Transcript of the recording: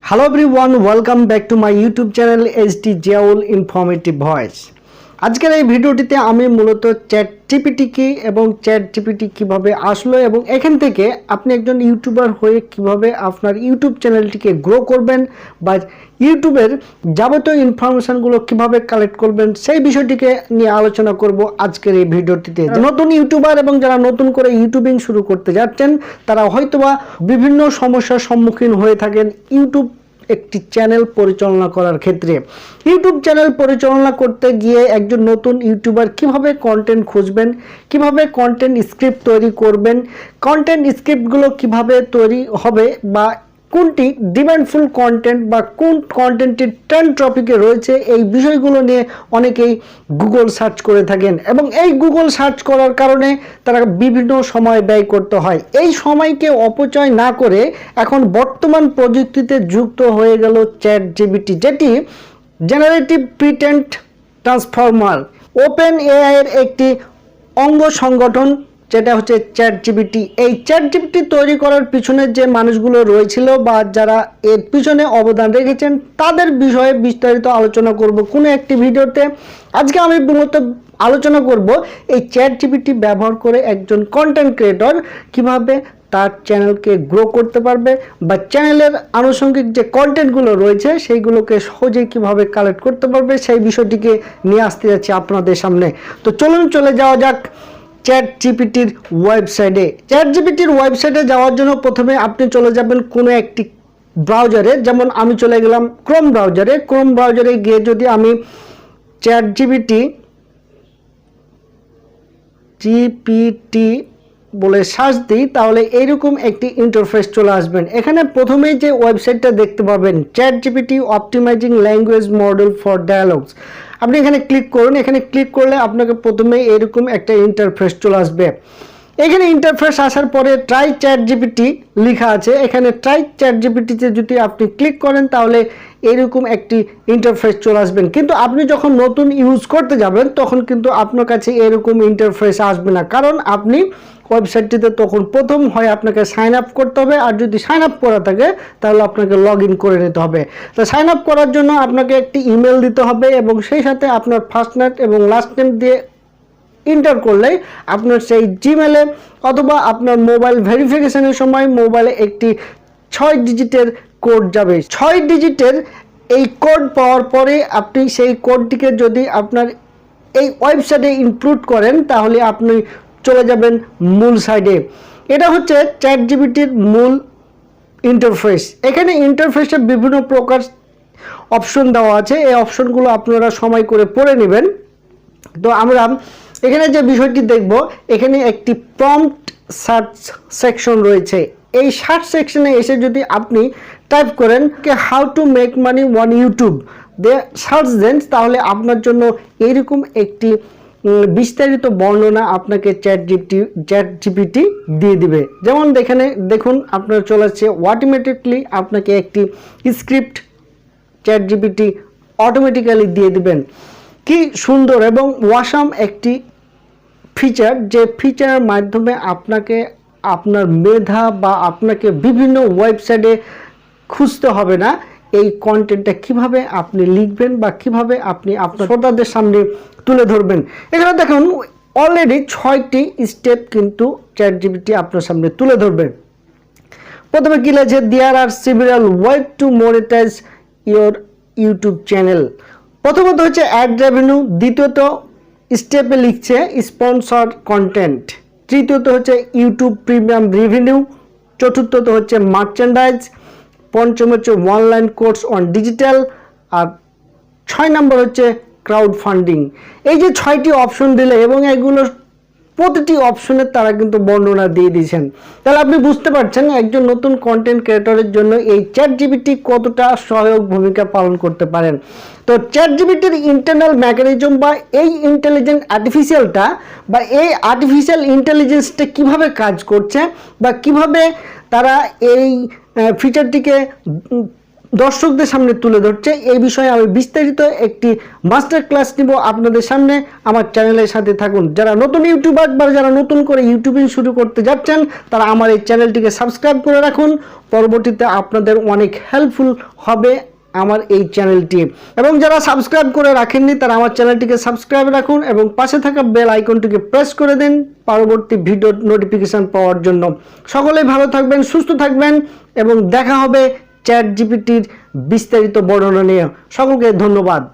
Hello everyone, welcome back to my YouTube channel ZIAUL Informative Voice. আজকের এই ভিডিওটিতে আমি মূলত ChatGPT কি এবং ChatGPT কিভাবে আসলো এবং এখান থেকে আপনি একজন ইউটিউবার হয়ে কিভাবে আপনার ইউটিউব চ্যানেলটিকে গ্রো করবেন বা ইউটিউবের যাবতীয় ইনফরমেশনগুলো কিভাবে কালেক্ট করবেন সেই বিষয়টিকে নিয়ে আলোচনা করব আজকের এই ভিডিওটিতে। নতুন ইউটিউবার এবং যারা নতুন করে ইউটিউবিং শুরু করতে যাচ্ছেন তারা হয়তোবা বিভিন্ন সমস্যার সম্মুখীন হয়ে থাকেন ইউটিউব একটি চ্যানেল পরিচালনা করার ক্ষেত্রে। ইউটিউব চ্যানেল পরিচালনা করতে গিয়ে একজন নতুন ইউটিউবার কিভাবে কন্টেন্ট খুঁজবেন, কিভাবে কন্টেন্ট স্ক্রিপ্ট তৈরি করবেন, কন্টেন্ট স্ক্রিপ্টগুলো কিভাবে তৈরি হবে বা কোনটি ডিমান্ডফুল কন্টেন্ট বা কোন কন্টেন্টের ট্রেন্ড টপিকে রয়েছে এই বিষয়গুলো নিয়ে অনেকেই গুগল সার্চ করে থাকেন এবং এই গুগল সার্চ করার কারণে তারা বিভিন্ন সময় ব্যয় করতে হয়। এই সময়কে অপচয় না করে এখন বর্তমান প্রযুক্তিতে যুক্ত হয়ে গেল ChatGPT, যেটি জেনারেটিভ প্রিটেন্ট ট্রান্সফর্মার OpenAI এর একটি অঙ্গ সংগঠন, যেটা হচ্ছে ChatGPT। এই ChatGPT তৈরি করার পিছনে যে মানুষগুলো রয়েছিল বা যারা এর পিছনে অবদান রেখেছেন তাদের বিষয়ে বিস্তারিত আলোচনা করব কোনো একটি ভিডিওতে। আজকে আমি মূলত আলোচনা করব এই ChatGPT ব্যবহার করে একজন কন্টেন্ট ক্রিয়েটর কিভাবে তার চ্যানেলকে গ্রো করতে পারবে বা চ্যানেলের আনুষঙ্গিক যে কন্টেন্টগুলো রয়েছে সেইগুলোকে সহজেই কিভাবে কালেক্ট করতে পারবে সেই বিষয়টিকে নিয়ে আসতে যাচ্ছি আপনাদের সামনে। তো চলুন চলে যাওয়া যাক ChatGPTর ওয়েবসাইটে। ChatGPTর ওয়েবসাইটে যাওয়ার জন্য প্রথমে আপনি চলে যাবেন কোনো একটি ব্রাউজারে, যেমন আমি চলে গেলাম ক্রোম ব্রাউজারে। ক্রোম ব্রাউজারে গিয়ে যদি আমি ChatGPT বলে সার্চ দিই তাহলে এইরকম একটি ইন্টারফেস চলে আসবেন। এখানে প্রথমেই যে ওয়েবসাইটটা দেখতে পাবেন ChatGPT optimising language model for dialogues, আপনি এখানে ক্লিক করুন। এখানে ক্লিক করলে আপনাকে প্রথমেই এরকম একটা ইন্টারফেস চলে আসবে। এখানে ইন্টারফেস আসার পরে ট্রাই ChatGPT লেখা আছে, এখানে ট্রাই ChatGPTতে যদি আপনি ক্লিক করেন তাহলে এরকম একটি ইন্টারফেস চলে আসবেন। কিন্তু আপনি যখন নতুন ইউজ করতে যাবেন তখন কিন্তু আপনার কাছে এরকম ইন্টারফেস আসবে না, কারণ আপনি ওয়েবসাইটটিতে তখন প্রথম হয় আপনাকে সাইন আপ করতে হবে, আর যদি সাইন আপ করা থাকে তাহলে আপনাকে লগ ইন করে নিতে হবে। তো সাইন আপ করার জন্য আপনাকে একটি ইমেল দিতে হবে এবং সেই সাথে আপনার ফার্স্ট নেম এবং লাস্ট নেম দিয়ে এন্টার করলেই আপনার সেই জিমেলে অথবা আপনার মোবাইল ভেরিফিকেশনের সময় মোবাইলে একটি 6 ডিজিটের কোড যাবে। 6 ডিজিটের এই কোড পাওয়ার পরে আপনি সেই কোডটিকে যদি আপনার এই ওয়েবসাইটে ইনক্লুড করেন তাহলে আপনি চলে যাবেন মূল সাইডে। এটা হচ্ছে ChatGPTর মূল ইন্টারফেস। এখানে ইন্টারফেসে বিভিন্ন প্রকার অপশন দেওয়া আছে, এই অপশনগুলো আপনারা সময় করে পড়ে নেবেন। তো আমরা এখানে যে বিষয়টি দেখব, এখানে একটি প্রম্পট সার্চ সেকশন রয়েছে। এই সার্চ সেকশনে এসে যদি আপনি টাইপ করেন how to make money on YouTube দিয়ে সার্চ দেন তাহলে আপনার জন্য এইরকম একটি বিস্তারিত বর্ণনা আপনাকে ChatGPT দিয়ে দিবে। যেমন দেখুন আপনার চলে আসছে অটোমেটিকলি আপনাকে একটি স্ক্রিপ্ট ChatGPT অটোমেটিক্যালি দিয়ে দিবেন। কি সুন্দর এবং ওয়াসাম একটি ফিচার, যে ফিচারের মাধ্যমে আপনাকে আপনার মেধা বা আপনাকে বিভিন্ন ওয়েবসাইটে খুঁজতে হবে না এই কন্টেন্টটা কিভাবে আপনি লিখবেন বা কিভাবে আপনি আপনার শ্রোতাদের সামনে তুলে ধরবেন। এখানে দেখুন অলরেডি 6টি স্টেপ কিন্তু ChatGPT আপনার সামনে তুলে ধরবে। প্রথমে কি লেগেছে, there are several way to monetize your YouTube channel. প্রথমত হচ্ছে অ্যাড রেভিনিউ, দ্বিতীয়ত স্টেপে লিখছে স্পন্সর কন্টেন্ট, তৃতীয়ত হচ্ছে ইউটিউব প্রিমিয়াম রেভিনিউ, চতুর্থত হচ্ছে মার্চেন্ডাইজ, পঞ্চম হচ্ছে অনলাইন কোর্স অন ডিজিটাল, আর 6 নম্বর হচ্ছে ক্রাউড ফান্ডিং। এই যে 6টি অপশন দিলে এবং এগুলো প্রতিটি অপশনের তারা কিন্তু বর্ণনা দিয়ে দিয়েছেন, তাহলে আপনি বুঝতে পারছেন একজন নতুন কন্টেন্ট ক্রিয়েটরের জন্য এই ChatGPT কতটা সহায়ক ভূমিকা পালন করতে পারেন। তো ChatGPTর ইন্টারনাল মেকানিজম বা এই ইন্টেলিজেন্ট আর্টিফিশিয়ালটা বা এই আর্টিফিশিয়াল ইন্টেলিজেন্সটা কিভাবে কাজ করছে বা কিভাবে তারা এই ফিচারটিকে দর্শকদের সামনে তুলে ধরছে। এই বিষয়ে আমি বিস্তারিত একটি মাস্টার ক্লাস নিব আপনাদের সামনে। আমার চ্যানেলের সাথে থাকুন। যারা নতুন ইউটিউবার বা যারা নতুন করে ইউটিউবিং শুরু করতে যাচ্ছেন তারা আমার এই চ্যানেলটিকে সাবস্ক্রাইব করে রাখুন। পরবর্তীতে আপনাদের অনেক হেল্পফুল হবে আমার এই চ্যানেলটি। এবং যারা সাবস্ক্রাইব করে রাখেননি তারা আমার চ্যানেলটিকে সাবস্ক্রাইব রাখুন এবং পাশে থাকা বেল আইকনটিকে প্রেস করে দেন পরবর্তী ভিডিও নোটিফিকেশন পাওয়ার জন্য। সকলেই ভালো থাকবেন, সুস্থ থাকবেন এবং দেখা হবে চ্যাট জিপিটির বিস্তারিত বর্ণনা নিয়ে। সকলকে ধন্যবাদ।